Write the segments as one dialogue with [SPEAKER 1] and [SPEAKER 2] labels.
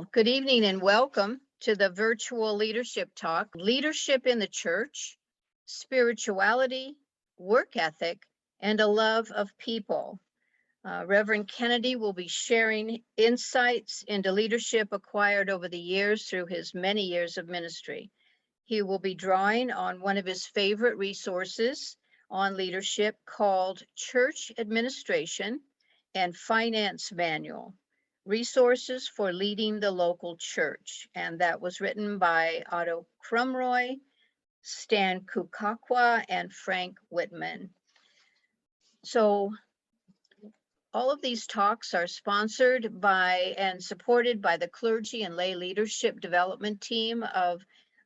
[SPEAKER 1] Good evening and welcome to the virtual leadership talk, Leadership in the Church, Spirituality, Work Ethic, and a Love of People. Reverend Kennedy will be sharing insights into leadership acquired over the years through his many years of ministry. He will be drawing on one of his favorite resources on leadership called Church Administration and Finance Manual. Resources for Leading the Local Church, and that was written by Otto Crumroy, Stan Kukawka, and Frank Witman. So all of these talks are sponsored by and supported by the clergy and lay leadership development team of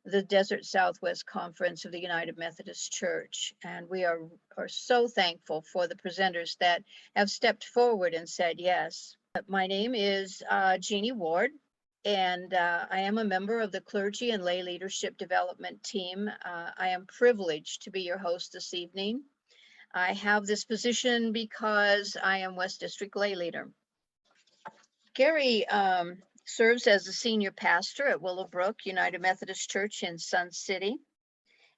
[SPEAKER 1] the Desert Southwest Conference of the United Methodist Church. And we are so thankful for the presenters that have stepped forward and said yes. My name is Jeannie Ward, and I am a member of the Clergy and Lay Leadership Development Team. I am privileged to be your host this evening. I have this position because I am West District Lay Leader. Gary serves as a senior pastor at Willowbrook United Methodist Church in Sun City.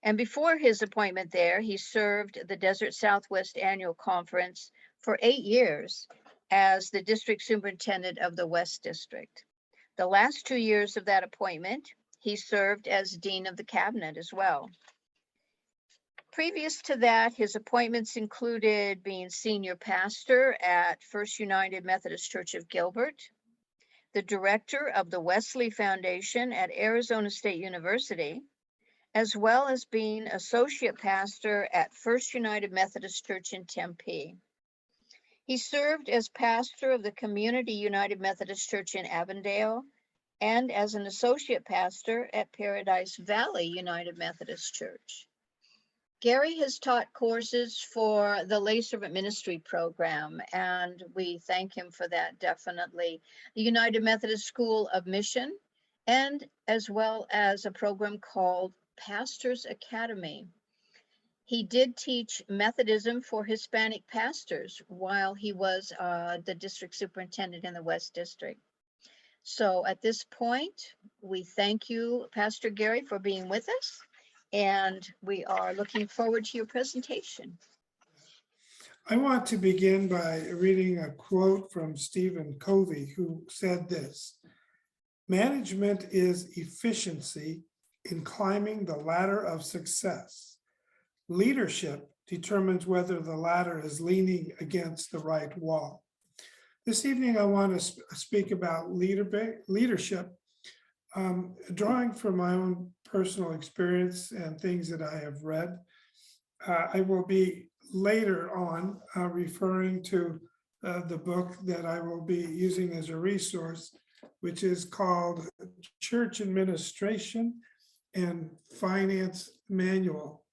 [SPEAKER 1] And before his appointment there, he served the Desert Southwest Annual Conference for 8 years as the district superintendent of the West District. The last 2 years of that appointment, he served as dean of the cabinet as well. Previous to that, his appointments included being senior pastor at First United Methodist Church of Gilbert, the director of the Wesley Foundation at Arizona State University, as well as being associate pastor at First United Methodist Church in Tempe. He served as pastor of the Community United Methodist Church in Avondale and as an associate pastor at Paradise Valley United Methodist Church. Gary has taught courses for the Lay Servant Ministry program, and we thank him for that definitely. The United Methodist School of Mission, and as well as a program called Pastors Academy. He did teach Methodism for Hispanic pastors while he was the district superintendent in the West District. So at this point, we thank you, Pastor Gary, for being with us, and we are looking forward to your presentation.
[SPEAKER 2] I want to begin by reading a quote from Stephen Covey, who said this: "Management is efficiency in climbing the ladder of success. Leadership determines whether the ladder is leaning against the right wall." This evening, I want to speak about leadership, drawing from my own personal experience and things that I have read. I will be later on referring to the book that I will be using as a resource, which is called Church Administration and Finance Manual,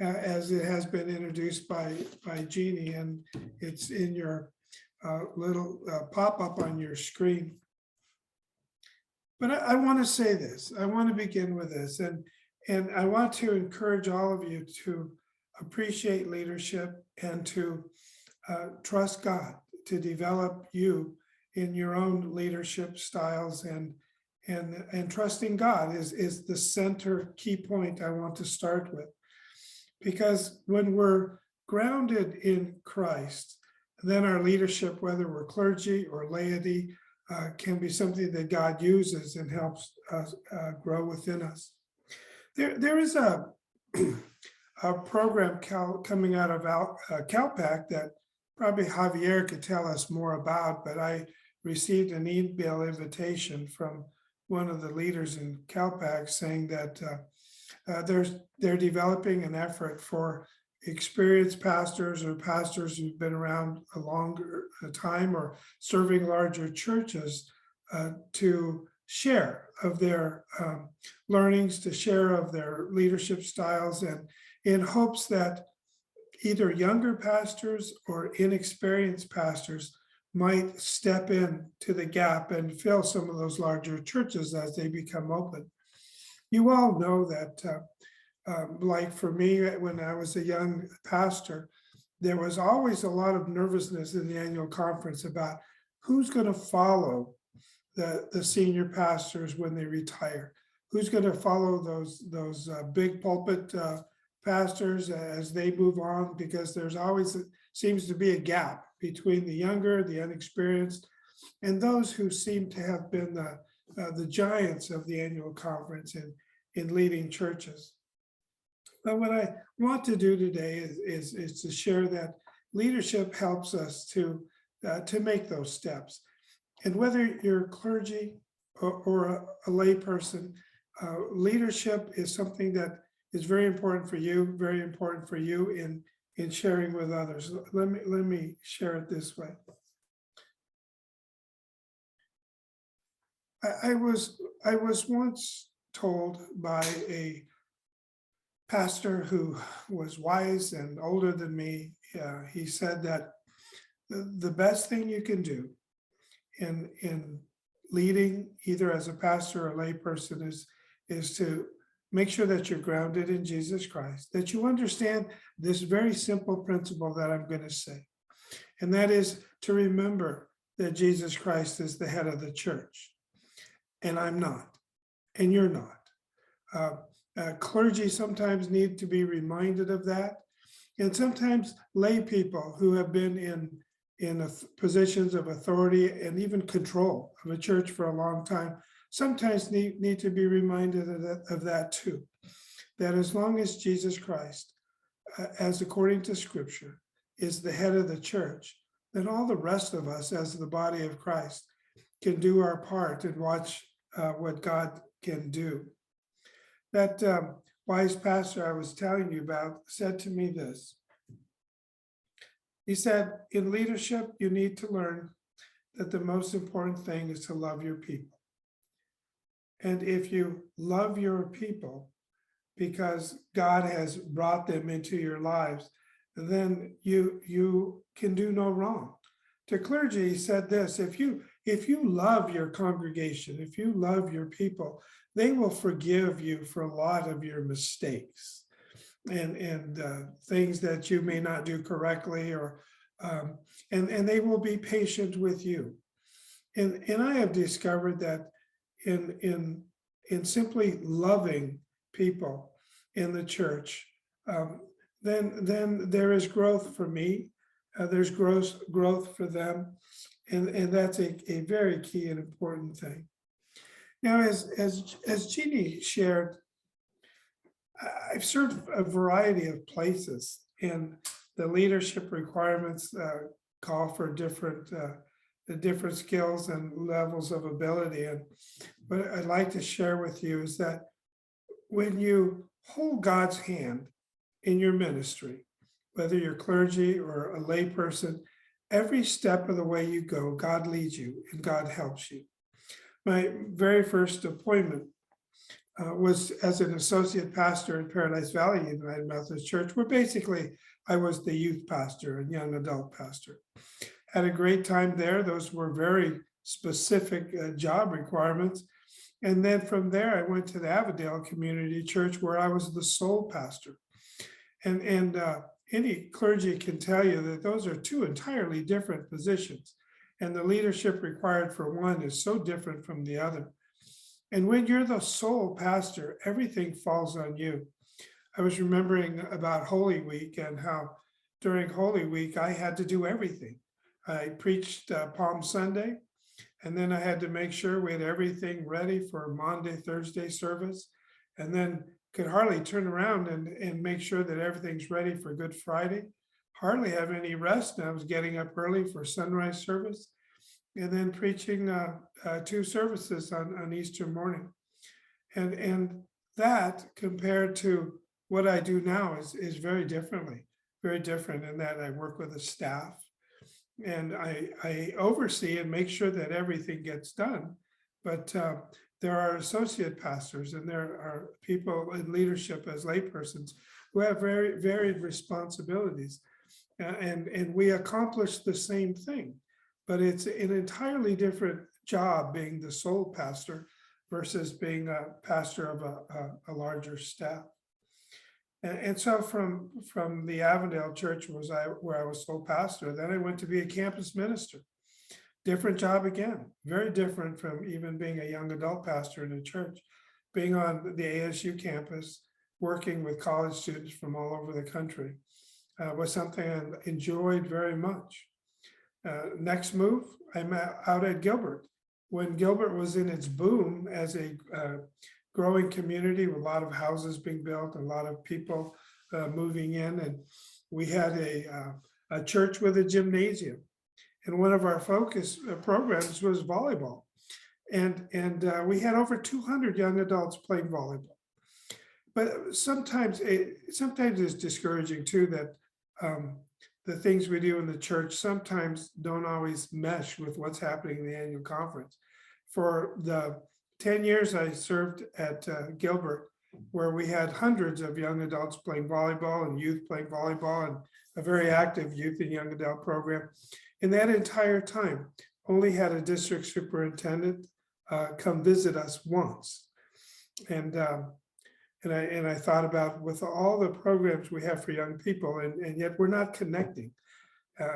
[SPEAKER 2] as it has been introduced by Jeannie, and it's in your little pop-up on your screen. But I want to say this. I want to begin with this, and I want to encourage all of you to appreciate leadership and to trust God to develop you in your own leadership styles, and trusting God is the center key point I want to start with. Because when we're grounded in Christ, then our leadership, whether we're clergy or laity, can be something that God uses and helps us grow within us. There is a program coming out of CalPAC that probably Javier could tell us more about, but I received an email invitation from one of the leaders in CalPAC saying that they're developing an effort for experienced pastors or pastors who've been around a longer time or serving larger churches to share of their learnings, to share of their leadership styles, and in hopes that either younger pastors or inexperienced pastors might step in to the gap and fill some of those larger churches as they become open. You all know that, like for me, when I was a young pastor, there was always a lot of nervousness in the annual conference about who's going to follow the senior pastors when they retire? Who's going to follow those big pulpit pastors as they move on? Because there's always seems to be a gap between the younger, the inexperienced, and those who seem to have been the giants of the annual conference in leading churches. But what I want to do today is to share that leadership helps us to make those steps. And whether you're clergy or a lay person, leadership is something that is very important for you in sharing with others. Let me share it this way. I was once told by a pastor who was wise and older than me. He said that the best thing you can do in leading, either as a pastor or a lay person, is to make sure that you're grounded in Jesus Christ, that you understand this very simple principle that I'm going to say, and that is to remember that Jesus Christ is the head of the church, and I'm not, and you're not. Clergy sometimes need to be reminded of that, and sometimes lay people who have been in positions of authority and even control of a church for a long time sometimes need to be reminded of that too. That as long as Jesus Christ, as according to Scripture, is the head of the church, then all the rest of us as the body of Christ can do our part and watch what God can do. That wise pastor I was telling you about said to me this. He said, in leadership, you need to learn that the most important thing is to love your people. And if you love your people because God has brought them into your lives, then you can do no wrong. To clergy, he said this: if you love your congregation, if you love your people, they will forgive you for a lot of your mistakes and things that you may not do correctly, or and they will be patient with you. And I have discovered that in simply loving people in the church, then there is growth for me. There's growth for them, and that's a very key and important thing. Now, as Jeannie shared, I've served a variety of places, and the leadership requirements call for the different skills and levels of ability. And what I'd like to share with you is that when you hold God's hand in your ministry, whether you're clergy or a lay person, every step of the way you go, God leads you and God helps you. My very first appointment was as an associate pastor in Paradise Valley United Methodist Church, where basically I was the youth pastor and young adult pastor. Had a great time there. Those were very specific job requirements. And then from there, I went to the Avondale Community Church, where I was the sole pastor. And any clergy can tell you that those are two entirely different positions. And the leadership required for one is so different from the other. And when you're the sole pastor, everything falls on you. I was remembering about Holy Week and how during Holy Week, I had to do everything. I preached Palm Sunday, and then I had to make sure we had everything ready for Maundy, Thursday service, and then could hardly turn around and make sure that everything's ready for Good Friday. Hardly have any rest. And I was getting up early for sunrise service, and then preaching two services on Easter morning. And that, compared to what I do now, is very different in that I work with a staff, and I oversee and make sure that everything gets done. But there are associate pastors, and there are people in leadership as laypersons who have very varied responsibilities, and we accomplish the same thing. But it's an entirely different job being the sole pastor versus being a pastor of a larger staff. And so from the Avondale Church where I was sole pastor, then I went to be a campus minister. different job again, very different from even being a young adult pastor in a church. Being on the ASU campus, working with college students from all over the country was something I enjoyed very much. Next move, I'm out at Gilbert. When Gilbert was in its boom as a growing community with a lot of houses being built, a lot of people moving in, and we had a church with a gymnasium. And one of our focus programs was volleyball. And we had over 200 young adults playing volleyball. But sometimes it's discouraging too that the things we do in the church sometimes don't always mesh with what's happening in the annual conference. For the 10 years I served at Gilbert, where we had hundreds of young adults playing volleyball and youth playing volleyball and a very active youth and young adult program. In that entire time, only had a district superintendent come visit us once. And I thought about, with all the programs we have for young people, and yet we're not connecting.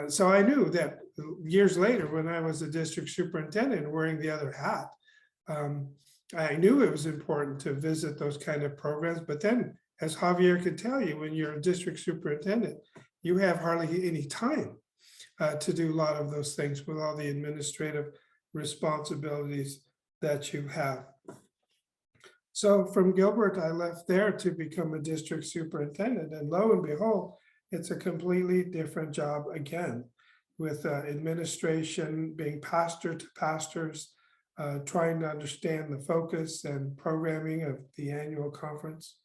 [SPEAKER 2] So I knew that years later, when I was a district superintendent wearing the other hat, I knew it was important to visit those kind of programs. But then, as Javier could tell you, when you're a district superintendent, you have hardly any time to do a lot of those things with all the administrative responsibilities that you have. So from Gilbert, I left there to become a district superintendent, and lo and behold, it's a completely different job again, with administration, being pastor to pastors, trying to understand the focus and programming of the annual conference.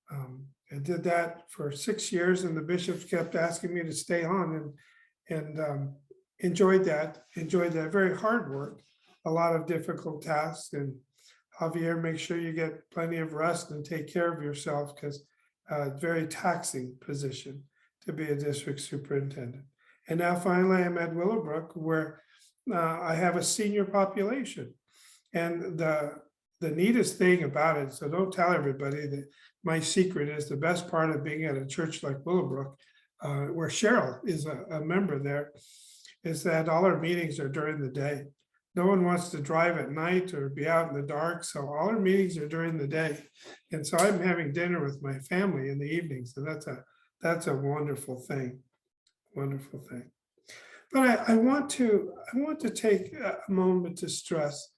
[SPEAKER 2] I did that for 6 years, and the bishops kept asking me to stay on, and enjoyed that very hard work, a lot of difficult tasks. And Javier, make sure you get plenty of rest and take care of yourself, because very taxing position to be a district superintendent. And now finally I'm at Willowbrook, where I have a senior population. And the neatest thing about it, so don't tell everybody that my secret is, the best part of being at a church like Willowbrook, where Cheryl is a member there, is that all our meetings are during the day. No one wants to drive at night or be out in the dark, so all our meetings are during the day. And so I'm having dinner with my family in the evenings, and that's a wonderful thing, wonderful thing. But I want to take a moment to stress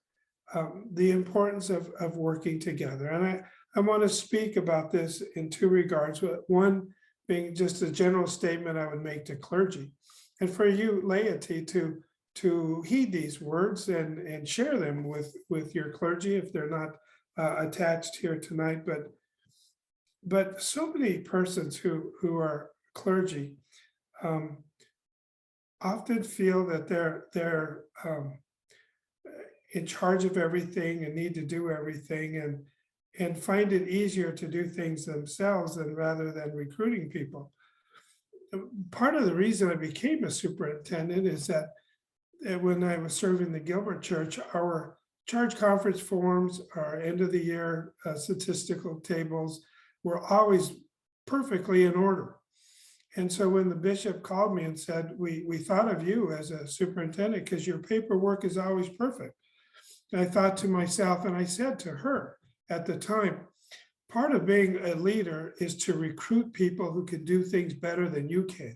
[SPEAKER 2] the importance of working together. And I want to speak about this in two regards. One being just a general statement I would make to clergy, and for you laity to heed these words and share them with your clergy if they're not attached here tonight. But so many persons who are clergy often feel that they're in charge of everything and need to do everything, and find it easier to do things themselves rather than recruiting people. Part of the reason I became a superintendent is that when I was serving the Gilbert Church, our charge conference forms, our end of the year statistical tables were always perfectly in order. And so when the bishop called me and said, we thought of you as a superintendent because your paperwork is always perfect. And I thought to myself, and I said to her at the time, part of being a leader is to recruit people who can do things better than you can,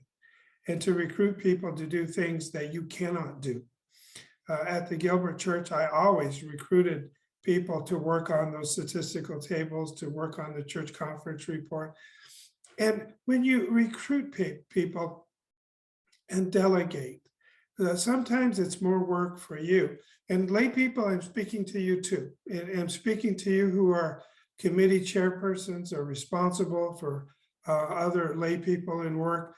[SPEAKER 2] and to recruit people to do things that you cannot do. At the Gilbert Church, I always recruited people to work on those statistical tables, to work on the church conference report. And when you recruit people and delegate, sometimes it's more work for you. And lay people, I'm speaking to you too. And I'm speaking to you who are committee chairpersons or responsible for other lay people in work.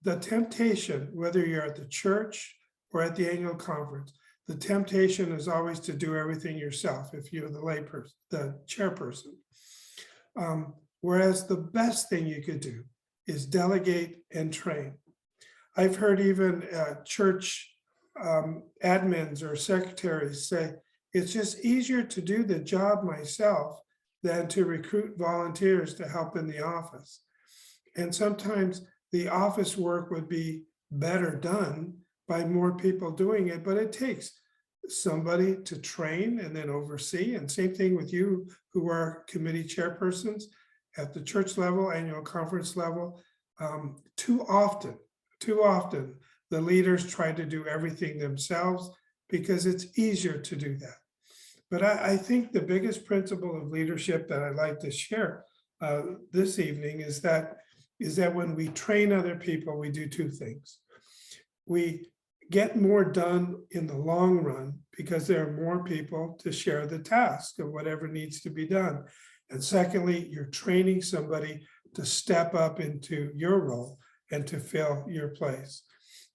[SPEAKER 2] The temptation, whether you're at the church or at the annual conference, the temptation is always to do everything yourself if you're the layperson, the chairperson. Whereas the best thing you could do is delegate and train. I've heard even church admins or secretaries say, it's just easier to do the job myself than to recruit volunteers to help in the office. And sometimes the office work would be better done by more people doing it, but it takes somebody to train and then oversee. And same thing with you who are committee chairpersons at the church level, annual conference level. Too often, the leaders try to do everything themselves because it's easier to do that. But I think the biggest principle of leadership that I'd like to share this evening is that when we train other people, we do two things. We get more done in the long run because there are more people to share the task of whatever needs to be done. And secondly, you're training somebody to step up into your role and to fill your place.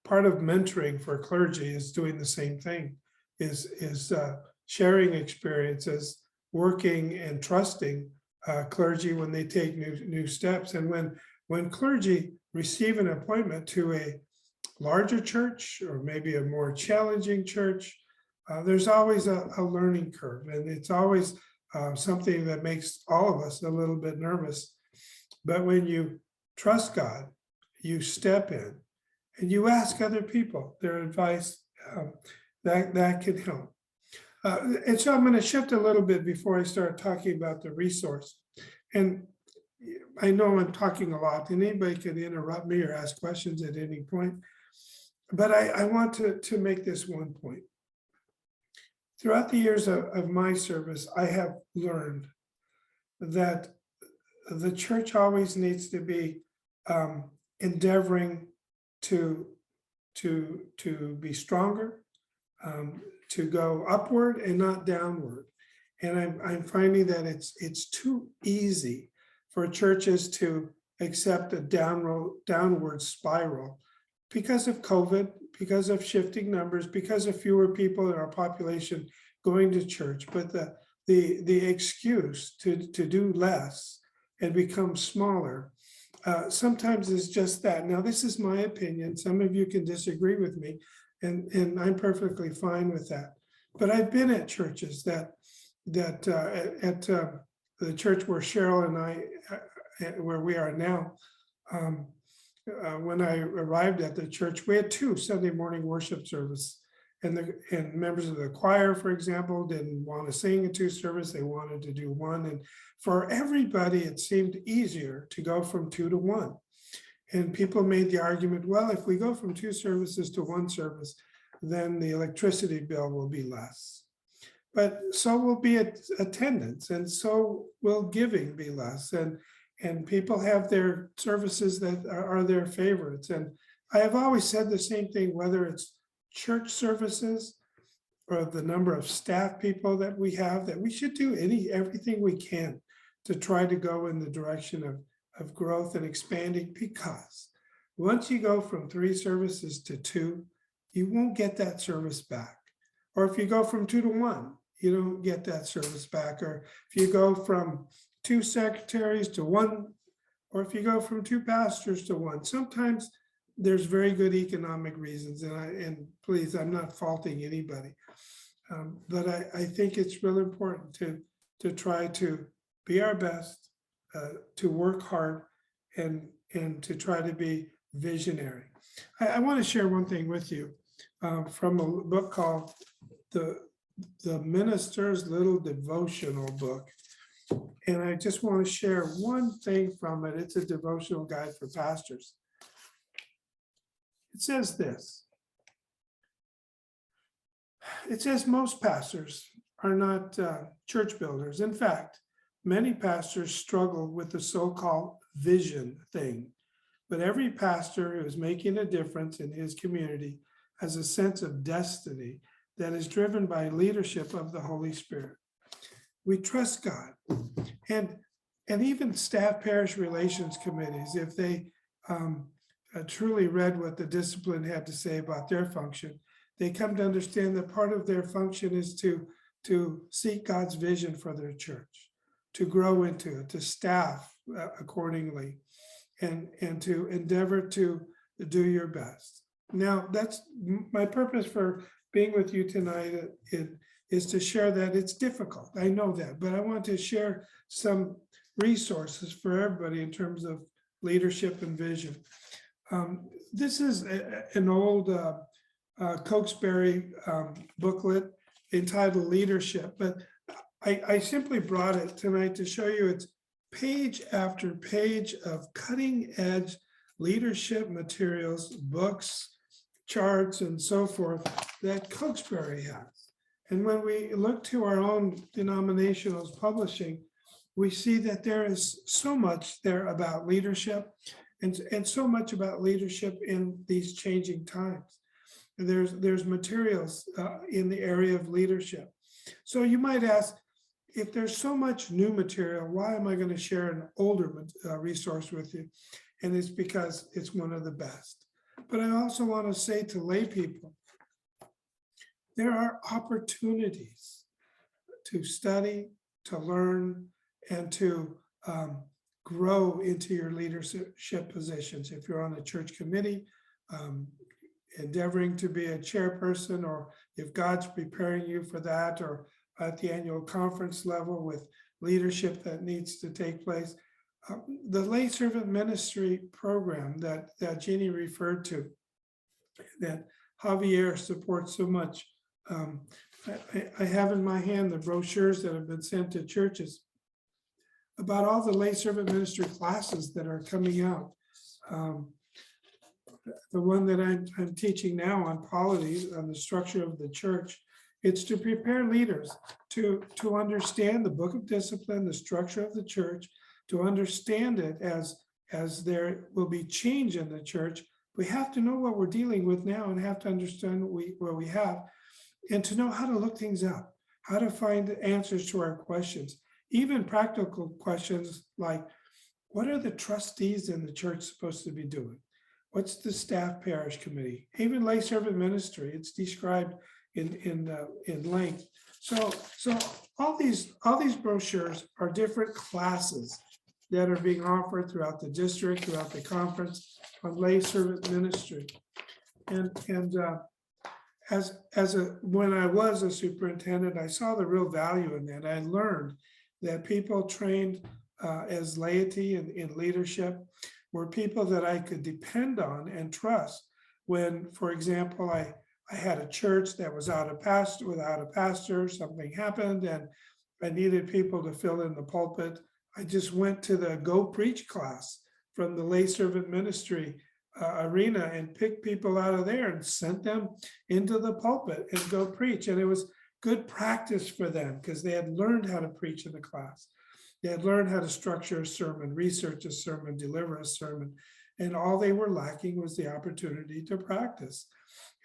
[SPEAKER 2] Part of mentoring for clergy is doing the same thing, is sharing experiences, working and trusting clergy when they take new steps. And when clergy receive an appointment to a larger church or maybe a more challenging church, there's always a learning curve, and it's always something that makes all of us a little bit nervous. But when you trust God, you step in and you ask other people their advice, that can help. And so I'm going to shift a little bit before I start talking about the resource. And I know I'm talking a lot, and anybody can interrupt me or ask questions at any point. But I want to make this one point. Throughout the years of my service, I have learned that the church always needs to be endeavoring to be stronger, to go upward and not downward. And I'm finding that it's too easy for churches to accept a downward spiral because of COVID, because of shifting numbers, because of fewer people in our population going to church. But the excuse to do less and become smaller sometimes is just that. Now, this is my opinion. Some of you can disagree with me, and I'm perfectly fine with that. But I've been at churches at the church where Cheryl and I, where we are now, when I arrived at the church, we had 2 Sunday morning worship services, and members of the choir, for example, didn't want to sing a 2 service; they wanted to do 1. And for everybody, it seemed easier to go from 2 to 1. And people made the argument, well, if we go from 2 services to 1 service, then the electricity bill will be less. But so will be attendance, and so will giving be less. And people have their services that are their favorites. And I have always said the same thing, whether it's church services or the number of staff people that we have, that we should do everything we can to try to go in the direction of growth and expanding, because once you go from 3 services to 2, you won't get that service back. Or if you go from 2 to 1, you don't get that service back. Or if you go from 2 secretaries to 1, or if you go from 2 pastors to 1, sometimes there's very good economic reasons. And please, I'm not faulting anybody. But I think it's really important to try to be our best, to work hard, and to try to be visionary. I want to share one thing with you from a book called the Minister's Little Devotional Book. And I just want to share one thing from it. It's a devotional guide for pastors. It says this. It says most pastors are not church builders. In fact, many pastors struggle with the so-called vision thing. But every pastor who is making a difference in his community has a sense of destiny that is driven by leadership of the Holy Spirit. We trust God. And even staff parish relations committees, if they truly read what the discipline had to say about their function, they come to understand that part of their function is to seek God's vision for their church, to grow into it, to staff accordingly, and to endeavor to do your best. Now, that's my purpose for being with you tonight, is to share that it's difficult. I know that, but I want to share some resources for everybody in terms of leadership and vision. This is an old Cokesbury booklet entitled Leadership, but I simply brought it tonight to show you it's page after page of cutting edge leadership materials, books, charts, and so forth that Cokesbury has. And when we look to our own denominational publishing, we see that there is so much there about leadership and so much about leadership in these changing times. There's materials in the area of leadership. So you might ask, if there's so much new material, why am I going to share an older resource with you? And it's because it's one of the best. But I also want to say to lay people, there are opportunities to study, to learn, and to grow into your leadership positions. If you're on a church committee, endeavoring to be a chairperson, or if God's preparing you for that, or at the annual conference level with leadership that needs to take place. The lay servant ministry program that Jeannie referred to, that Javier supports so much. I have in my hand the brochures that have been sent to churches about all the lay servant ministry classes that are coming out. The one that I'm teaching now on polity, on the structure of the church, it's to prepare leaders to understand the book of discipline, the structure of the church, to understand it as there will be change in the church. We have to know what we're dealing with now and have to understand what we have, and to know how to look things up, how to find answers to our questions, even practical questions like, what are the trustees in the church supposed to be doing? What's the staff parish committee? Even lay servant ministry, it's described in length. So all these brochures are different classes that are being offered throughout the district, throughout the conference on lay servant ministry. And when I was a superintendent, I saw the real value in that. I learned that people trained as laity in leadership were people that I could depend on and trust when, for example, I had a church that was without a pastor, something happened and I needed people to fill in the pulpit. I just went to the Go Preach class from the lay servant ministry arena and picked people out of there and sent them into the pulpit and go preach. And it was good practice for them because they had learned how to preach in the class. They had learned how to structure a sermon, research a sermon, deliver a sermon, and all they were lacking was the opportunity to practice.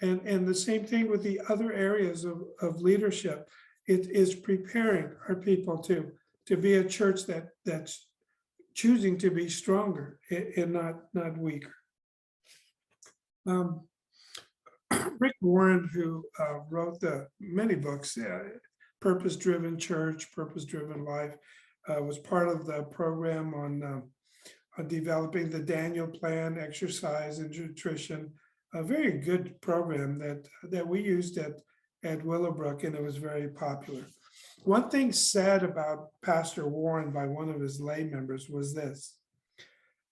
[SPEAKER 2] And the same thing with the other areas of leadership. It is preparing our people to be a church that's choosing to be stronger and not weaker. Rick Warren, who wrote the many books, Purpose-Driven Church, Purpose-Driven Life, was part of the program on developing the Daniel Plan, exercise and nutrition, a very good program that we used at Willowbrook, and it was very popular. One thing said about Pastor Warren by one of his lay members was this: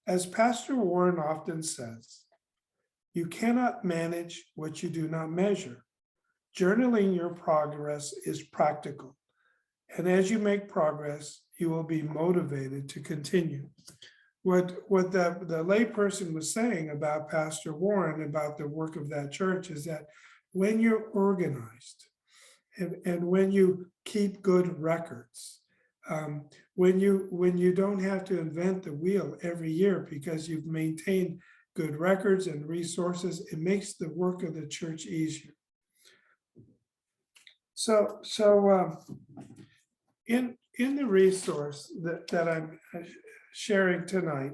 [SPEAKER 2] as Pastor Warren often says, you cannot manage what you do not measure. Journaling your progress is practical. And as you make progress, you will be motivated to continue. What the lay person was saying about Pastor Warren, about the work of that church, is that when you're organized and when you keep good records, when you don't have to invent the wheel every year because you've maintained good records and resources, it makes the work of the church easier. So in the resource that I'm sharing tonight,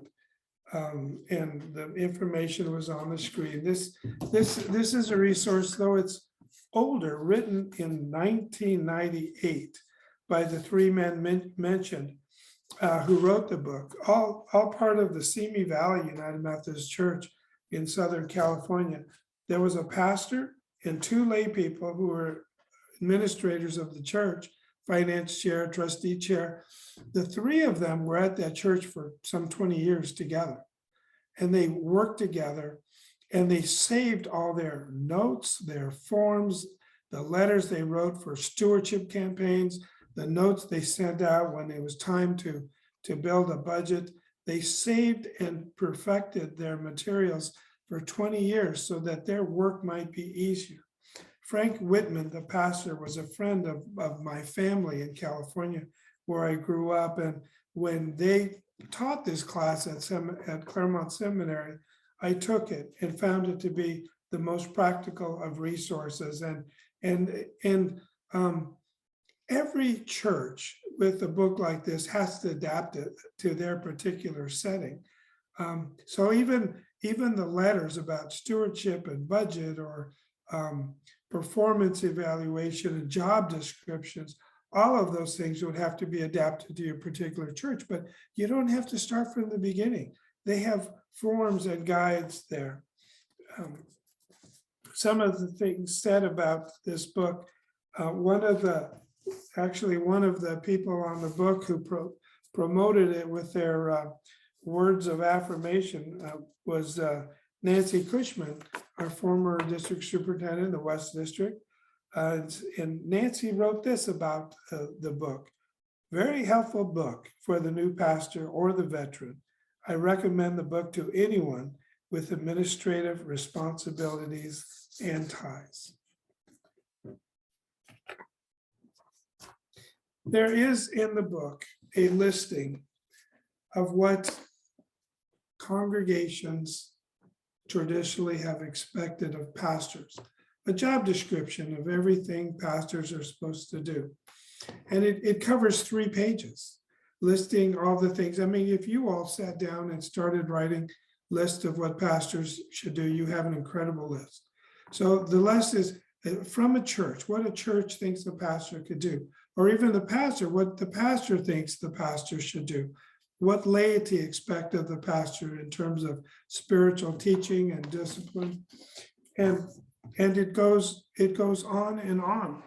[SPEAKER 2] and the information was on the screen. This is a resource, though it's older, written in 1998 by the three men mentioned who wrote the book, all part of the Simi Valley United Methodist Church in Southern California. There was a pastor and two lay people who were administrators of the church, finance chair, trustee chair. The three of them were at that church for some 20 years together, and they worked together and they saved all their notes, their forms, the letters they wrote for stewardship campaigns, the notes they sent out when it was time to build a budget. They saved and perfected their materials for 20 years so that their work might be easier. Frank Witman, the pastor, was a friend of my family in California, where I grew up. And when they taught this class at Claremont Seminary, I took it and found it to be the most practical of resources. And every church with a book like this has to adapt it to their particular setting. So even the letters about stewardship and budget, or performance evaluation and job descriptions, all of those things would have to be adapted to your particular church, but you don't have to start from the beginning. They have forms and guides there. Some of the things said about this book, one of the people on the book who promoted it with their words of affirmation was Nancy Cushman, our former district superintendent in the West District. And Nancy wrote this about the book. Very helpful book for the new pastor or the veteran. I recommend the book to anyone with administrative responsibilities and ties. There is in the book a listing of what congregations traditionally have expected of pastors, a job description of everything pastors are supposed to do. And it covers 3 pages, listing all the things. I mean, if you all sat down and started writing lists of what pastors should do, you have an incredible list. So the list is from a church, what a church thinks the pastor could do, or even the pastor, what the pastor thinks the pastor should do, what laity expect of the pastor in terms of spiritual teaching and discipline. And it goes on and on.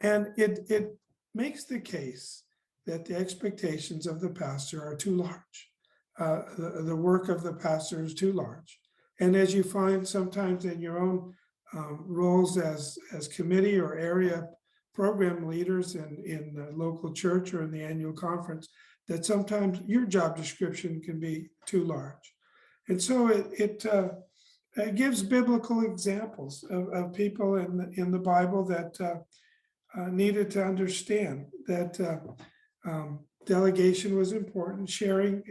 [SPEAKER 2] And it makes the case that the expectations of the pastor are too large. The work of the pastor is too large. And as you find sometimes in your own roles as committee or area program leaders in the local church or in the annual conference, that sometimes your job description can be too large. And so it gives biblical examples of people in the Bible that needed to understand that delegation was important, sharing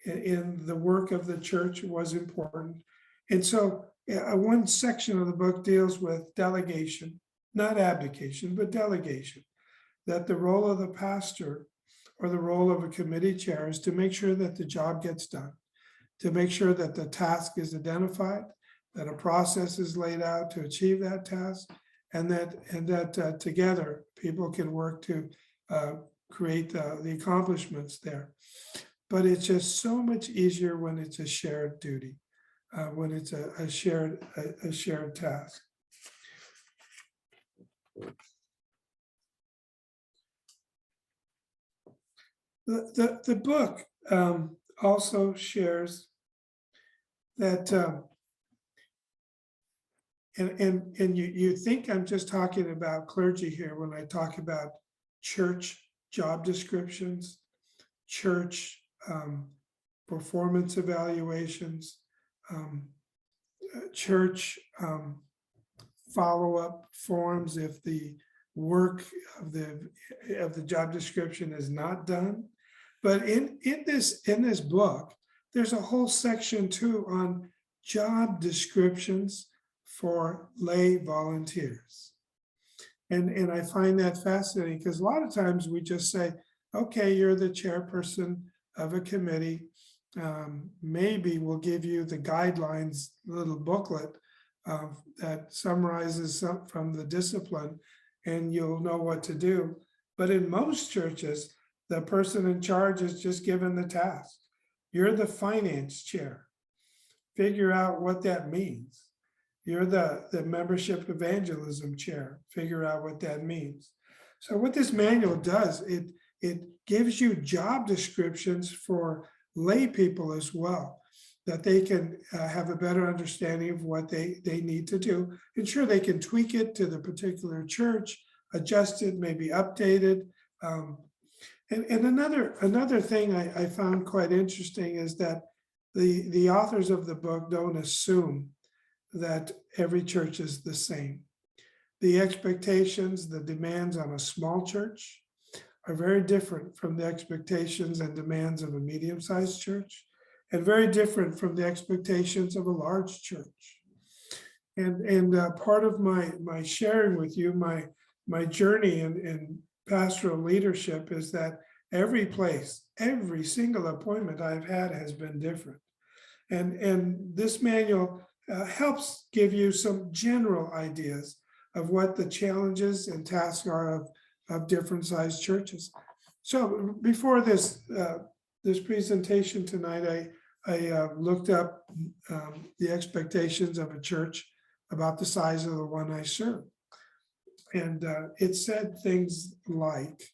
[SPEAKER 2] in the work of the church was important. And so one section of the book deals with delegation, not abdication, but delegation, that the role of the pastor or the role of a committee chair is to make sure that the job gets done, to make sure that the task is identified, that a process is laid out to achieve that task, and that together people can work to create the accomplishments there. But it's just so much easier when it's a shared duty, when it's a shared task. The book also shares that, and you think I'm just talking about clergy here when I talk about church job descriptions, church performance evaluations, church follow-up forms if the work of the job description is not done. But in this book, there's a whole section too on job descriptions for lay volunteers. And I find that fascinating because a lot of times we just say, okay, you're the chairperson of a committee. Maybe we'll give you the guidelines, little booklet that summarizes some from the discipline, and you'll know what to do. But in most churches, the person in charge is just given the task. You're the finance chair. Figure out what that means. You're the membership evangelism chair. Figure out what that means. So what this manual does, it gives you job descriptions for lay people as well. that they can have a better understanding of what they need to do. And sure, they can tweak it to the particular church, adjust it, maybe update it. And another thing I found quite interesting is that the authors of the book don't assume that every church is the same. The expectations, the demands on a small church are very different from the expectations and demands of a medium-sized church, and very different from the expectations of a large church. And part of my sharing with you, my journey in pastoral leadership is that every place, every single appointment I've had has been different. And this manual helps give you some general ideas of what the challenges and tasks are of different sized churches. So before this presentation tonight, I looked up the expectations of a church about the size of the one I serve. And it said things like,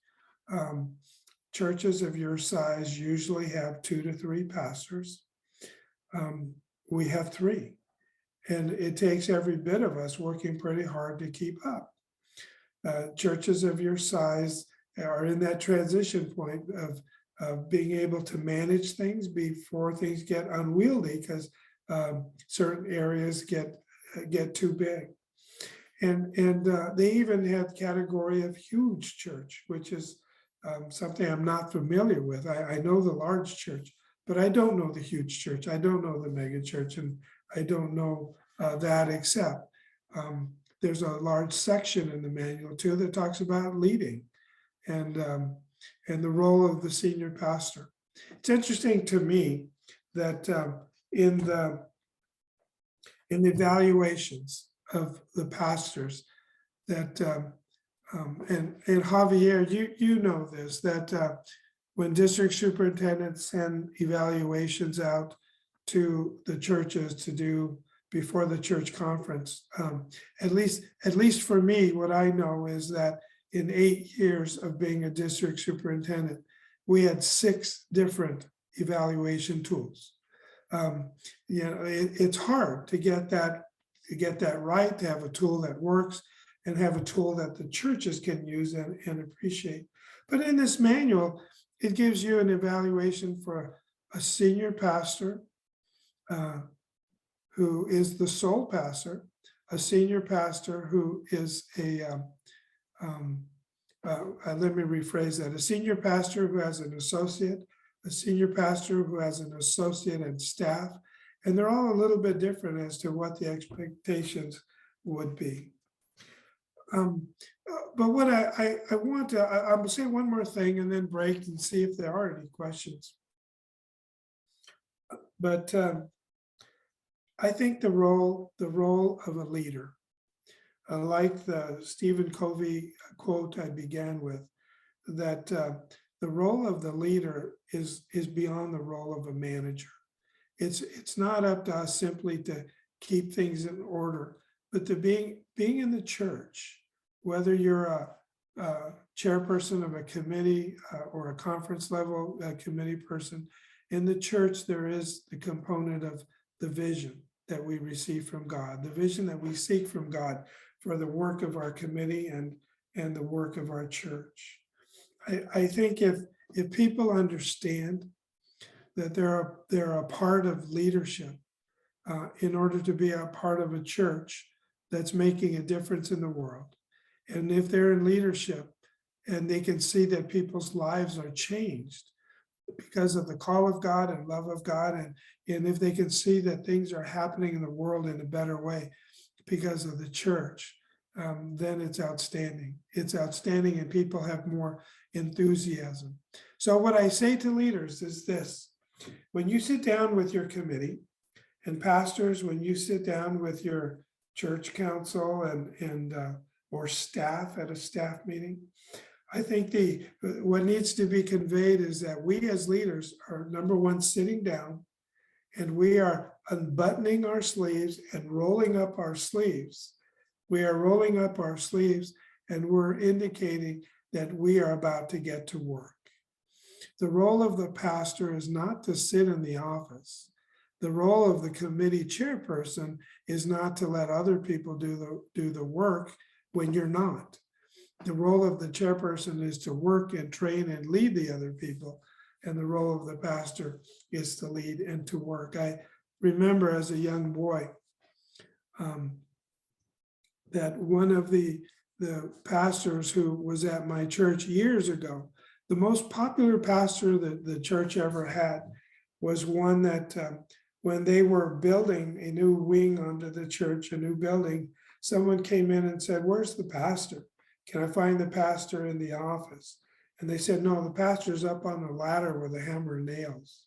[SPEAKER 2] churches of your size usually have 2 to 3 pastors. We have 3. And it takes every bit of us working pretty hard to keep up. Churches of your size are in that transition point of being able to manage things before things get unwieldy, because certain areas get too big. And they even had category of huge church, which is something I'm not familiar with. I know the large church, but I don't know the huge church. I don't know the mega church, and I don't know that, except there's a large section in the manual too that talks about leading and the role of the senior pastor. It's interesting to me that in the evaluations of the pastors that and Javier, you know this, that when district superintendents send evaluations out to the churches to do before the church conference, at least for me, what I know is that in 8 years of being a district superintendent, we had 6 different evaluation tools. It's hard to get that right, to have a tool that works and have a tool that the churches can use and appreciate. But in this manual, it gives you an evaluation for a senior pastor who is the sole pastor, a senior pastor who is let me rephrase that, a senior pastor who has an associate, a senior pastor who has an associate and staff, and they're all a little bit different as to what the expectations would be. But what I want to, I'll say one more thing and then break and see if there are any questions. But I think the role of a leader, like the Stephen Covey quote I began with, that the role of the leader is beyond the role of a manager. It's not up to us simply to keep things in order, but to being in the church, whether you're a chairperson of a committee or a conference level committee person. In the church, there is the component of the vision that we receive from God, the vision that we seek from God for the work of our committee and the work of our church. I think if people understand that they're a part of leadership in order to be a part of a church that's making a difference in the world, and if they're in leadership and they can see that people's lives are changed because of the call of God and love of God, and if they can see that things are happening in the world in a better way because of the church, then it's outstanding. It's outstanding, and people have more enthusiasm. So what I say to leaders is this: when you sit down with your committee, and pastors, when you sit down with your church council and or staff at a staff meeting, I think what needs to be conveyed is that we as leaders are, number one, sitting down, and we are unbuttoning our sleeves and rolling up our sleeves. We are rolling up our sleeves, and we're indicating that we are about to get to work. The role of the pastor is not to sit in the office, The role of the committee chairperson is not to let other people do the work when you're not. The role of the chairperson is to work and train and lead the other people. And the role of the pastor is to lead and to work. I remember as a young boy that one of the pastors who was at my church years ago, the most popular pastor that the church ever had was one that when they were building a new wing onto the church, a new building, someone came in and said, "Where's the pastor? Can I find the pastor in the office?" And they said, "No, the pastor's up on a ladder with a hammer and nails."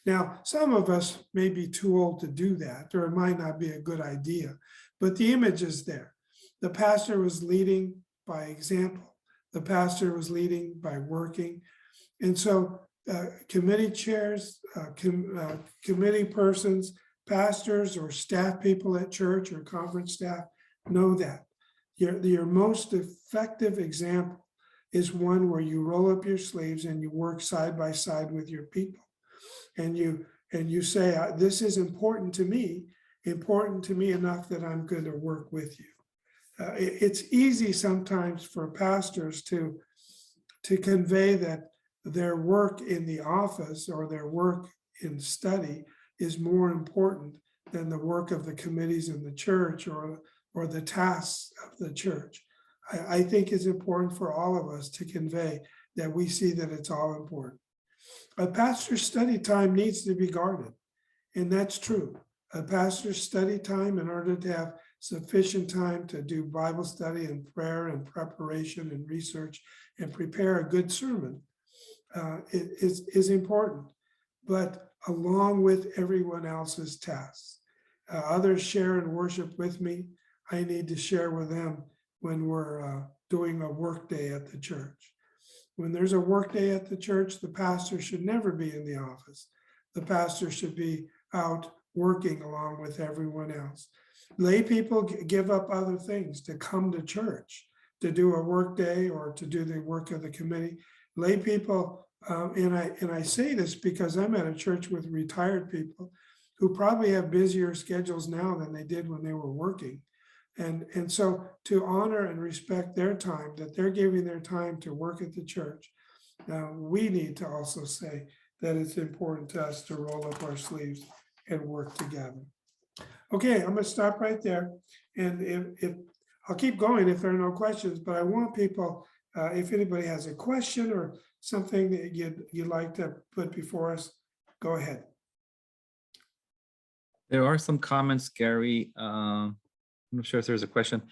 [SPEAKER 2] Now, some of us may be too old to do that, or it might not be a good idea, but the image is there. The pastor was leading by example. The pastor was leading by working. And so committee chairs, committee persons, pastors or staff people at church or conference staff know that. Your most effective example is one where you roll up your sleeves and you work side by side with your people. And you say, "This is important to me enough that I'm going to work with you." It's easy sometimes for pastors to convey that their work in the office or their work in study is more important than the work of the committees in the church or the tasks of the church. I think it's important for all of us to convey that we see that it's all important. A pastor's study time needs to be guarded, and that's true. A pastor's study time, in order to have sufficient time to do Bible study and prayer and preparation and research and prepare a good sermon, is important, but along with everyone else's tasks. Others share and worship with me. I need to share with them when we're doing a work day at the church. When there's a work day at the church, the pastor should never be in the office. The pastor should be out working along with everyone else. Lay people give up other things to come to church, to do a work day or to do the work of the committee. Lay people, and I say this because I'm at a church with retired people who probably have busier schedules now than they did when they were working. And so to honor and respect their time, that they're giving their time to work at the church, we need to also say that it's important to us to roll up our sleeves and work together. Okay, I'm going to stop right there. And if I'll keep going if there are no questions, but I want people, if anybody has a question or something that you'd like to put before us, go ahead.
[SPEAKER 3] There are some comments, Gary. I'm not sure if there's a question.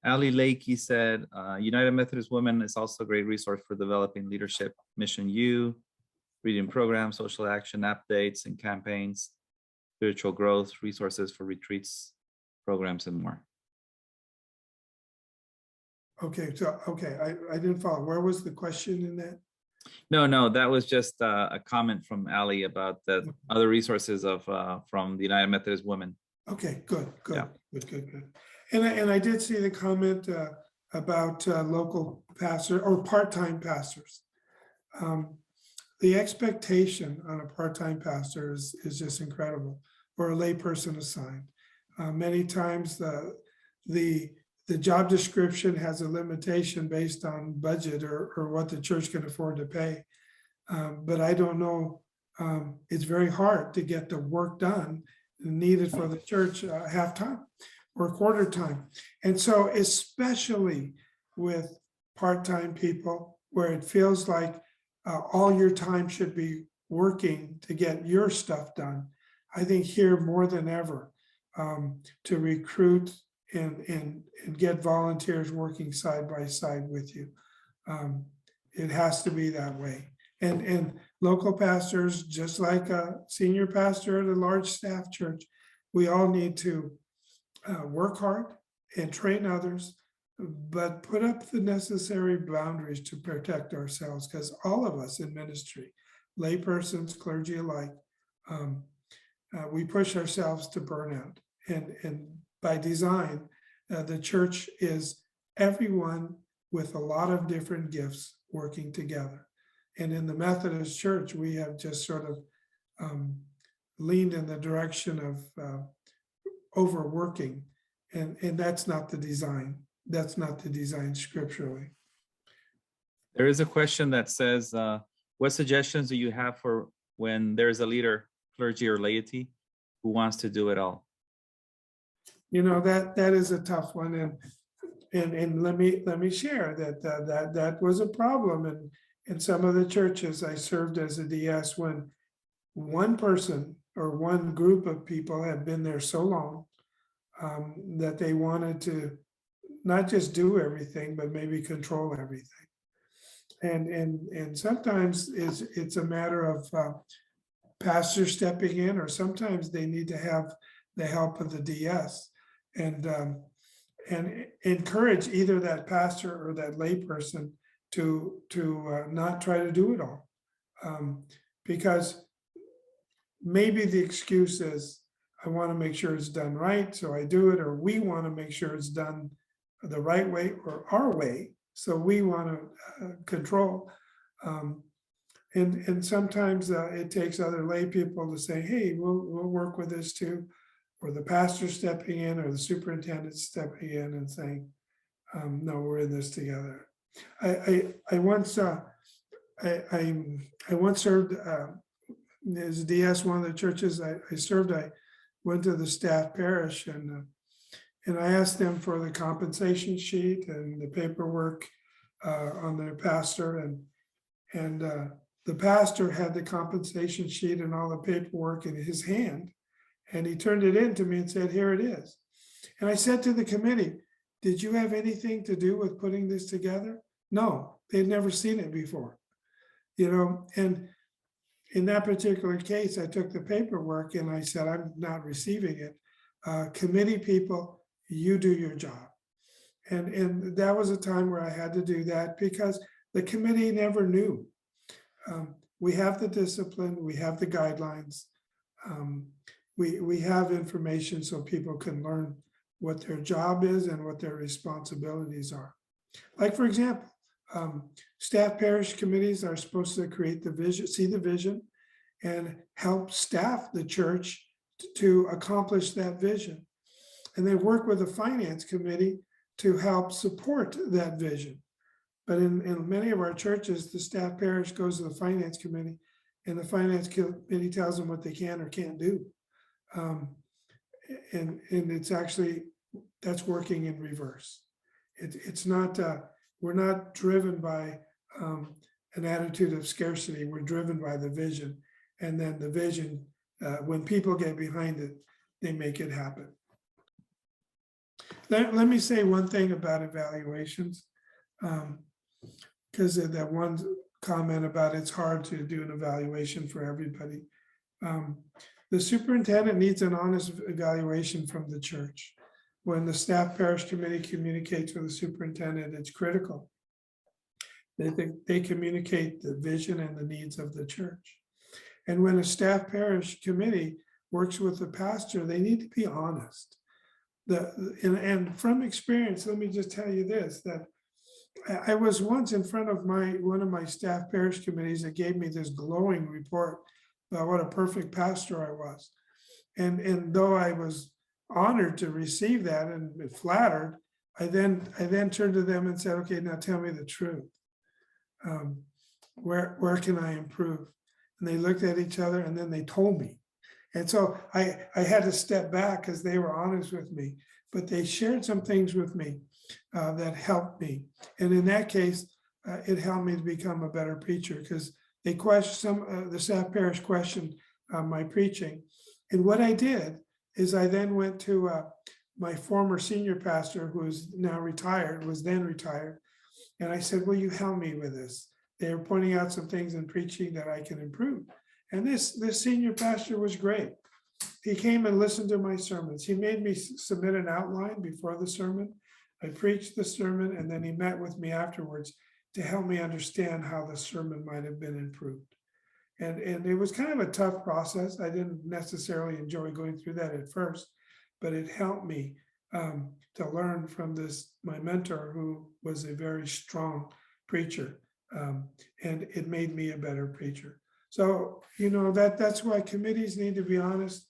[SPEAKER 3] Ali Lakey said, United Methodist Women is also a great resource for developing leadership, Mission U, reading programs, social action updates and campaigns, spiritual growth, resources for retreats, programs, and more.
[SPEAKER 2] Okay, so, I didn't follow. Where was the question in that?
[SPEAKER 3] No, that was just a comment from Ali about the other resources of from the United Methodist Women.
[SPEAKER 2] Okay, good.
[SPEAKER 3] Yeah.
[SPEAKER 2] Good. And I did see the comment about local pastor or part-time pastors. The expectation on a part-time pastor is just incredible, or a layperson assigned. Many times the job description has a limitation based on budget or what the church can afford to pay. But I don't know, it's very hard to get the work done needed for the church half-time or quarter time. And so especially with part-time people where it feels like all your time should be working to get your stuff done, I think here more than ever to recruit and get volunteers working side by side with you. It has to be that way. And local pastors, just like a senior pastor at a large staff church, we all need to work hard and train others, but put up the necessary boundaries to protect ourselves, because all of us in ministry, laypersons, clergy alike, we push ourselves to burnout. And by design, the church is everyone with a lot of different gifts working together. And in the Methodist Church, we have just sort of leaned in the direction of overworking, and that's not the design. That's not the design scripturally.
[SPEAKER 3] There is a question that says, what suggestions do you have for when there's a leader, clergy or laity, who wants to do it all?
[SPEAKER 2] You know, that is a tough one, and let me share that was a problem in some of the churches I served as a DS, when one person or one group of people had been there so long that they wanted to not just do everything, but maybe control everything. And sometimes it's a matter of pastors stepping in, or sometimes they need to have the help of the DS and encourage either that pastor or that lay person to not try to do it all, because maybe the excuse is, I want to make sure it's done right, so I do it, or we want to make sure it's done the right way or our way, so we want to control. And sometimes it takes other lay people to say, hey, we'll work with this too, or the pastor stepping in, or the superintendent stepping in and saying, no, we're in this together. I once served as DS, one of the churches I served. I went to the staff parish, and I asked them for the compensation sheet and the paperwork on their pastor, and the pastor had the compensation sheet and all the paperwork in his hand, and he turned it in to me and said, here it is. And I said to the committee, did you have anything to do with putting this together? No, they'd never seen it before, you know. And in that particular case, I took the paperwork and I said, I'm not receiving it. Committee people, you do your job. And that was a time where I had to do that because the committee never knew. We have the discipline, we have the guidelines, we have information so people can learn what their job is and what their responsibilities are. Like, for example, staff parish committees are supposed to create the vision, see the vision, and help staff the church to accomplish that vision. And they work with the finance committee to help support that vision. But in many of our churches, the staff parish goes to the finance committee, and the finance committee tells them what they can or can't do. And it's actually, that's working in reverse. It's not, we're not driven by an attitude of scarcity. We're driven by the vision. And then the vision, when people get behind it, they make it happen. Let me say one thing about evaluations, because of that one comment about it's hard to do an evaluation for everybody. The superintendent needs an honest evaluation from the church. When the staff parish committee communicates with the superintendent, it's critical. They communicate the vision and the needs of the church. And when a staff parish committee works with the pastor, they need to be honest. And from experience, let me just tell you this, that I was once in front of one of my staff parish committees that gave me this glowing report about what a perfect pastor I was. And though I was honored to receive that and flattered, I then turned to them and said, okay, now tell me the truth. Where can I improve? And they looked at each other and then they told me. And so I had to step back because they were honest with me, but they shared some things with me that helped me. And in that case, it helped me to become a better preacher because they questioned the staff parish questioned my preaching. And what I did is I then went to my former senior pastor, who is now retired, was then retired. And I said, will you help me with this? They were pointing out some things in preaching that I can improve. And this senior pastor was great. He came and listened to my sermons. He made me submit an outline before the sermon. I preached the sermon, and then he met with me afterwards to help me understand how the sermon might have been improved. And it was kind of a tough process. I didn't necessarily enjoy going through that at first, but it helped me to learn from my mentor, who was a very strong preacher. And it made me a better preacher. So, that's why committees need to be honest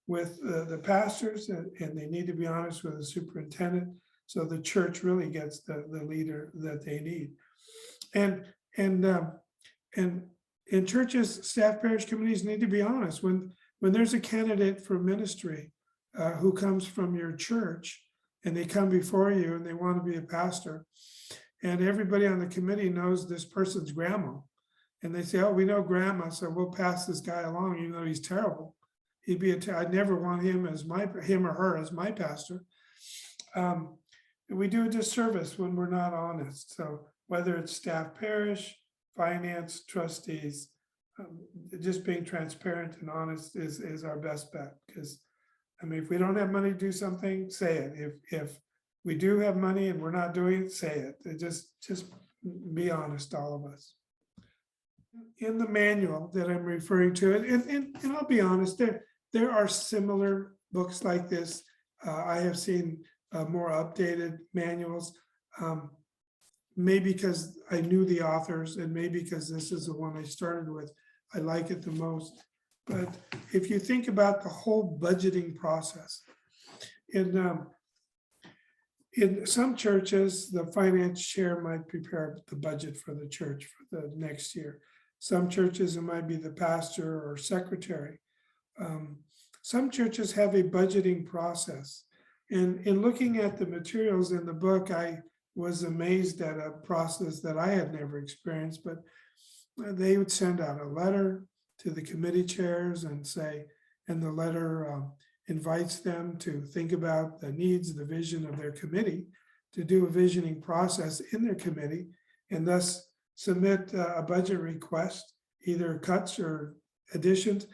[SPEAKER 2] with the pastors, and they need to be honest with the superintendent. So the church really gets the leader that they need. And in churches, staff parish committees need to be honest. When there's a candidate for ministry who comes from your church, and they come before you and they want to be a pastor, and everybody on the committee knows this person's grandma, and they say, oh, we know grandma, so we'll pass this guy along, even though he's terrible. I'd never want him or her as my pastor. We do a disservice when we're not honest. So whether it's staff parish, finance, trustees, just being transparent and honest is our best bet. Because if we don't have money to do something, say it. If we do have money and we're not doing it, say it. Just be honest, all of us. In the manual that I'm referring to, and I'll be honest, there are similar books like this. I have seen more updated manuals, maybe because I knew the authors, and maybe because this is the one I started with, I like it the most. But if you think about the whole budgeting process, in some churches, the finance chair might prepare the budget for the church for the next year. Some churches, it might be the pastor or secretary. Some churches have a budgeting process. And in looking at the materials in the book, I was amazed at a process that I had never experienced, but they would send out a letter to the committee chairs and the letter invites them to think about the needs, the vision of their committee, to do a visioning process in their committee, and thus submit a budget request, either cuts or additions,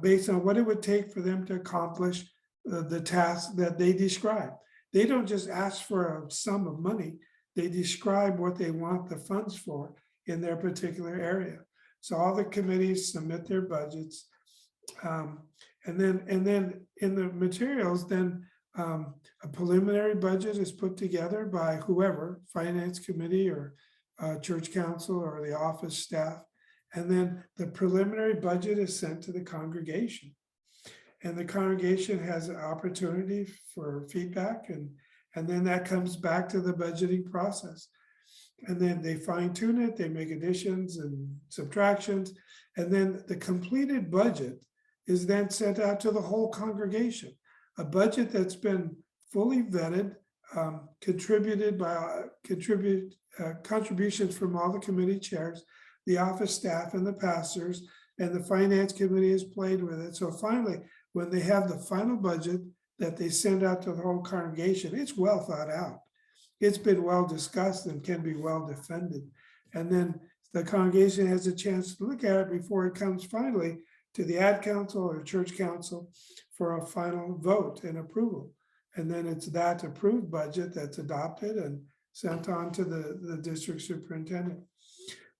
[SPEAKER 2] based on what it would take for them to accomplish the task that they describe. They don't just ask for a sum of money, they describe what they want the funds for in their particular area. So all the committees submit their budgets. And then in the materials, then a preliminary budget is put together by whoever, finance committee or church council or the office staff. And then the preliminary budget is sent to the congregation. And the congregation has an opportunity for feedback, and then that comes back to the budgeting process. And then they fine tune it, they make additions and subtractions, and then the completed budget is then sent out to the whole congregation. A budget that's been fully vetted, contributions from all the committee chairs, the office staff and the pastors, and the finance committee has played with it. So finally, when they have the final budget that they send out to the whole congregation, it's well thought out. It's been well discussed and can be well defended. And then the congregation has a chance to look at it before it comes finally to the ad council or church council for a final vote and approval. And then it's that approved budget that's adopted and sent on to the district superintendent.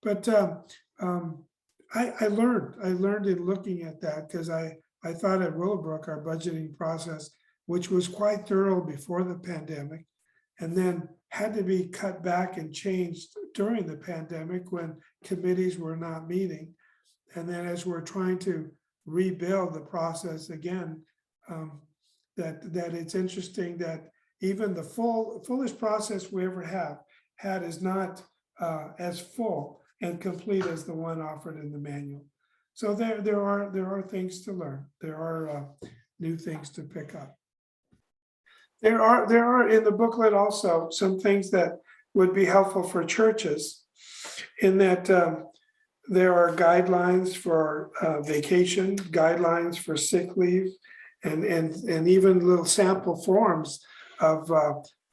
[SPEAKER 2] But I learned in looking at that, because I thought at Willowbrook, our budgeting process, which was quite thorough before the pandemic, and then had to be cut back and changed during the pandemic when committees were not meeting. And then as we're trying to rebuild the process again, that it's interesting that even the fullest process we ever had is not as full and complete as the one offered in the manual. So there are things to learn. There are new things to pick up. There are in the booklet also some things that would be helpful for churches, in that there are guidelines for vacation, guidelines for sick leave, and even little sample forms of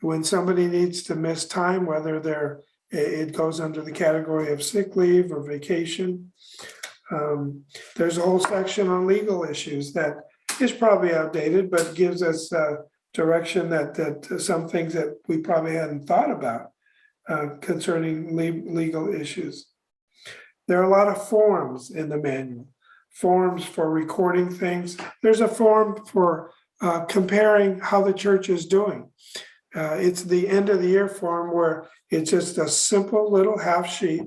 [SPEAKER 2] when somebody needs to miss time, whether it goes under the category of sick leave or vacation. There's a whole section on legal issues that is probably outdated, but gives us direction that some things that we probably hadn't thought about concerning legal issues. There are a lot of forms in the manual, forms for recording things. There's a form for comparing how the church is doing. It's the end of the year form where it's just a simple little half sheet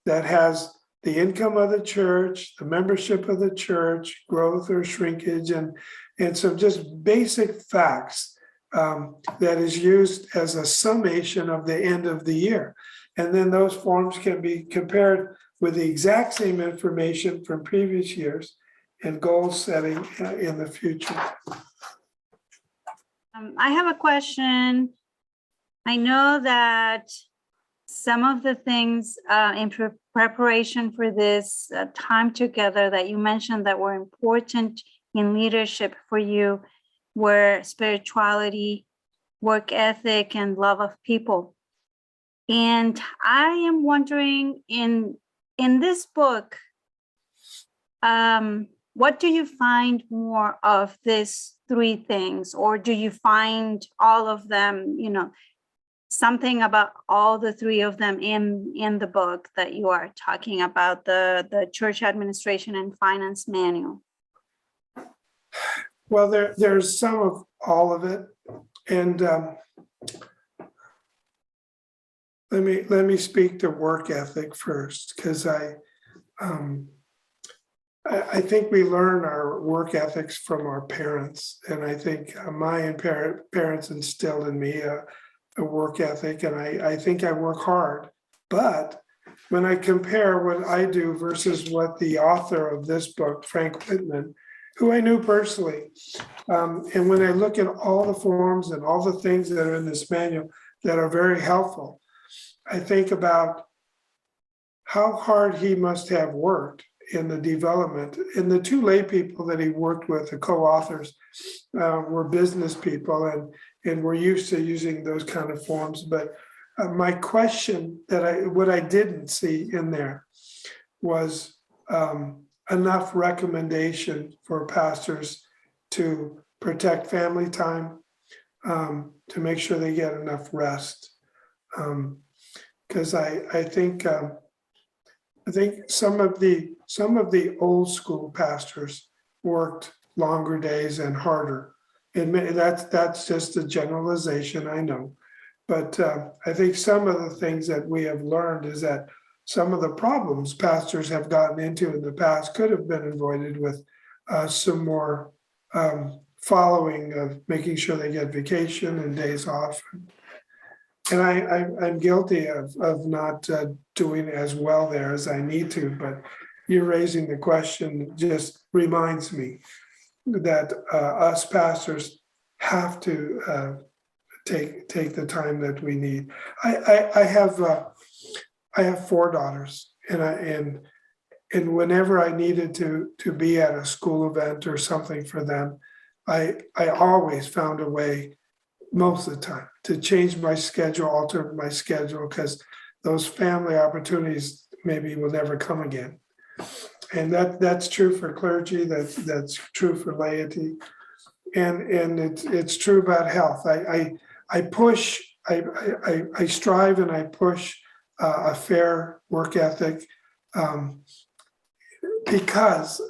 [SPEAKER 2] that has the income of the church, the membership of the church, growth or shrinkage, and some just basic facts that is used as a summation of the end of the year. And then those forms can be compared with the exact same information from previous years and goal setting in the future.
[SPEAKER 4] I have a question. I know that some of the things in preparation for this time together that you mentioned that were important in leadership for you were spirituality, work ethic, and love of people. And I am wondering, in this book, what do you find more of these three things, or do you find all of them, something about all the three of them in the book that you are talking about, the church administration and finance manual?
[SPEAKER 2] Well, there's some of all of it. And let me speak to work ethic first, because I think we learn our work ethics from our parents, and I think my parents instilled in me a work ethic, and I think I work hard. But when I compare what I do versus what the author of this book, Frank Witman, who I knew personally, and when I look at all the forms and all the things that are in this manual that are very helpful, I think about how hard he must have worked in the development. And the two lay people that he worked with, the co-authors, were business people and were used to using those kind of forms. But my question what I didn't see in there was enough recommendation for pastors to protect family time, to make sure they get enough rest. Because I think some of the old school pastors worked longer days and harder. And that's just a generalization, I know. But I think some of the things that we have learned is that some of the problems pastors have gotten into in the past could have been avoided with some more following of making sure they get vacation and days off. And I'm guilty of not doing as well there as I need to, but you raising the question just reminds me that us pastors have to take the time that we need. I have 4 daughters, and whenever I needed to be at a school event or something for them, I always found a way, most of the time, to change my schedule, alter my schedule, because those family opportunities maybe will never come again. And that's true for clergy, that's true for laity, and it's true about health. I push, I strive and I push a fair work ethic because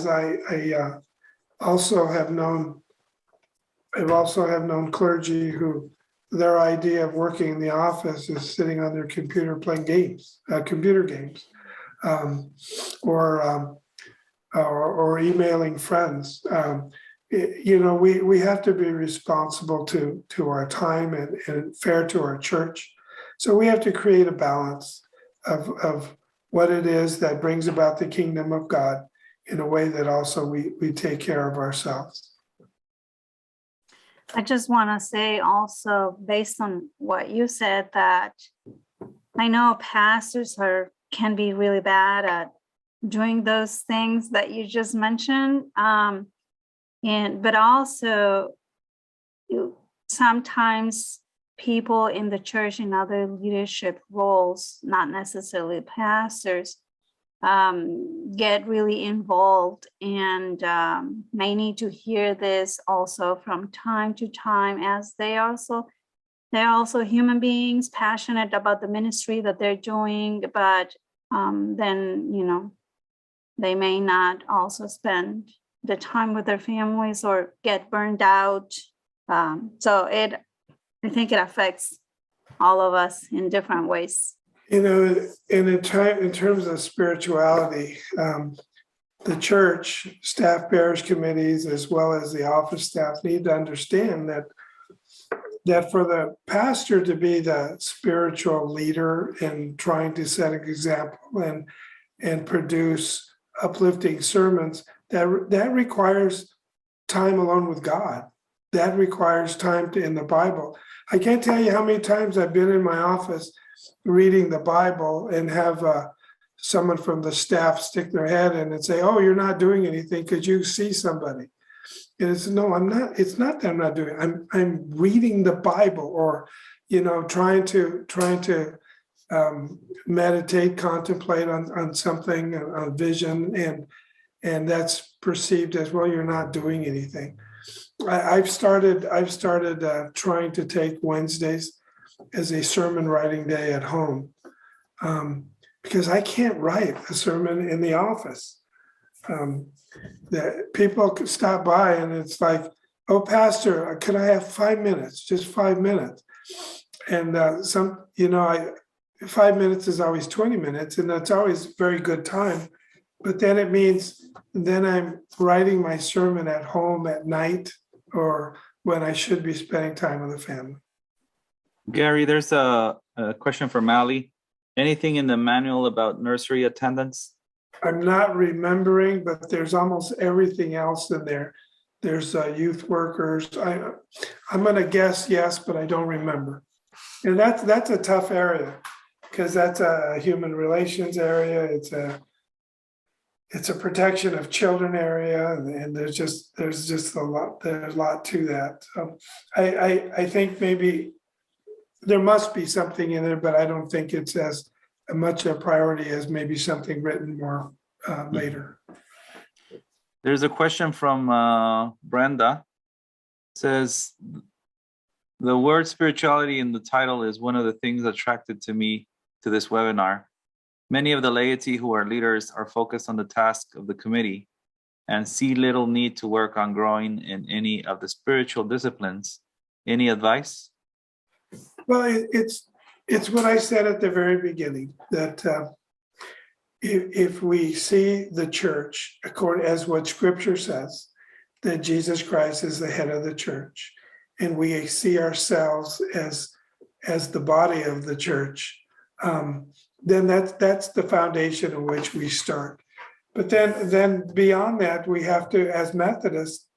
[SPEAKER 2] I also have known clergy who their idea of working in the office is sitting on their computer playing computer games, or emailing friends. We have to be responsible to our time and fair to our church. So we have to create a balance of what it is that brings about the kingdom of God in a way that also we take care of ourselves.
[SPEAKER 4] I just want to say also, based on what you said, that I know pastors can be really bad at doing those things that you just mentioned. But also sometimes people in the church in other leadership roles, not necessarily pastors, get really involved and may need to hear this also from time to time, as they're also human beings passionate about the ministry that they're doing, but then they may not also spend the time with their families or get burned out. So I think it affects all of us in different ways.
[SPEAKER 2] You know, and in terms of spirituality, the church, staff parish committees, as well as the office staff need to understand that for the pastor to be the spiritual leader and trying to set an example and produce uplifting sermons, that requires time alone with God. That requires time in the Bible. I can't tell you how many times I've been in my office reading the Bible and have someone from the staff stick their head in and say, "Oh, you're not doing anything. Could you see somebody?" And it's no, I'm not. It's not that I'm not doing it. I'm reading the Bible, or trying to meditate, contemplate on something, a vision, and that's perceived as, well, you're not doing anything. I've started trying to take Wednesdays as a sermon writing day at home, because I can't write a sermon in the office. That people could stop by and it's like, "Oh, Pastor, could I have 5 minutes? Just 5 minutes." And 5 minutes is always 20 minutes, and that's always very good time. But then it means then I'm writing my sermon at home at night, or when I should be spending time with the family.
[SPEAKER 3] Gary, there's a question from Ali. Anything in the manual about nursery attendance?
[SPEAKER 2] I'm not remembering, but there's almost everything else in there. There's youth workers. I'm going to guess yes, but I don't remember. And that's a tough area, because that's a human relations area. It's a protection of children area, and there's just a lot. There's a lot to that. So I think maybe there must be something in there, but I don't think it's as much a priority as maybe something written more later.
[SPEAKER 3] There's a question from Brenda. It says, the word spirituality in the title is one of the things attracted to me to this webinar. Many of the laity who are leaders are focused on the task of the committee and see little need to work on growing in any of the spiritual disciplines. Any advice?
[SPEAKER 2] Well, it's what I said at the very beginning, that if we see the church according as what Scripture says, that Jesus Christ is the head of the church, and we see ourselves as the body of the church, then that's the foundation in which we start. But then beyond that, we have to, as Methodists,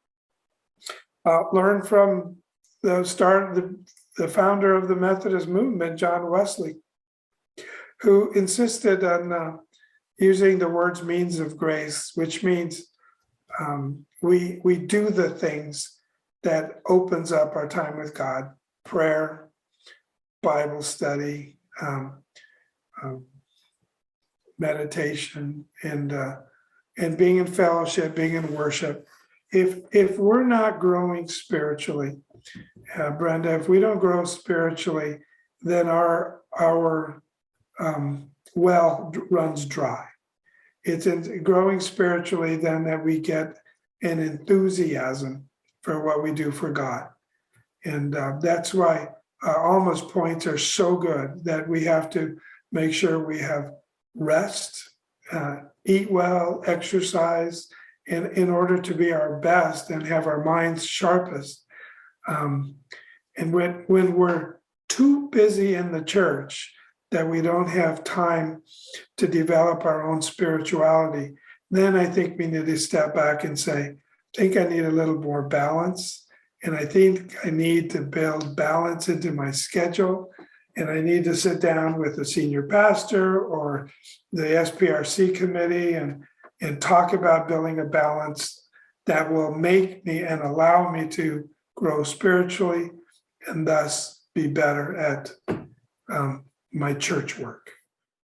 [SPEAKER 2] learn from the founder of the Methodist movement, John Wesley, who insisted on using the words means of grace, which means we do the things that opens up our time with God: prayer, Bible study, meditation, and being in fellowship, being in worship. If we're not growing spiritually, Brenda, if we don't grow spiritually, then our well runs dry. It's in growing spiritually then that we get an enthusiasm for what we do for God. And that's why Alma's points are so good, that we have to make sure we have rest, eat well, exercise, in order to be our best and have our minds sharpest. And when we're too busy in the church that we don't have time to develop our own spirituality, then I think we need to step back and say, I think I need a little more balance. And I think I need to build balance into my schedule. And I need to sit down with the senior pastor or the SPRC committee and talk about building a balance that will make me and allow me to grow spiritually and thus be better at my church work.